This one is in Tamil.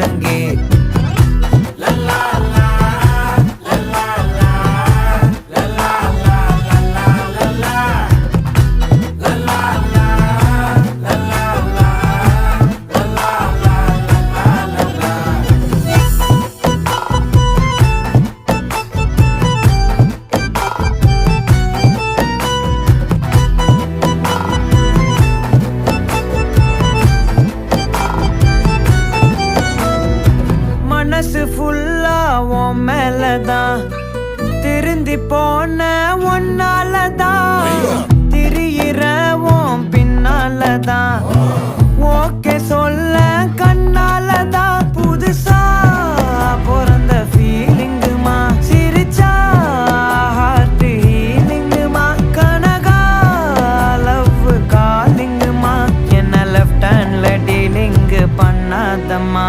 முழங்கே. மனசு ஃபுல்லா உன் மேலதான், திருந்தி போன ஒன்னாலதான், திரியிற உன் பின்னாலதான், ஓகே சொல்ல கண்ணாலதான். புதுசா பிறந்த ஃபீலிங்குமா, சிரிச்சா ஹார்ட் ஹீலிங்குமா, கனகா லவ் காலிங்குமா, என்ன லெஃப்ட் ஹேண்ட்ல டீலிங் பண்ணாதம்மா.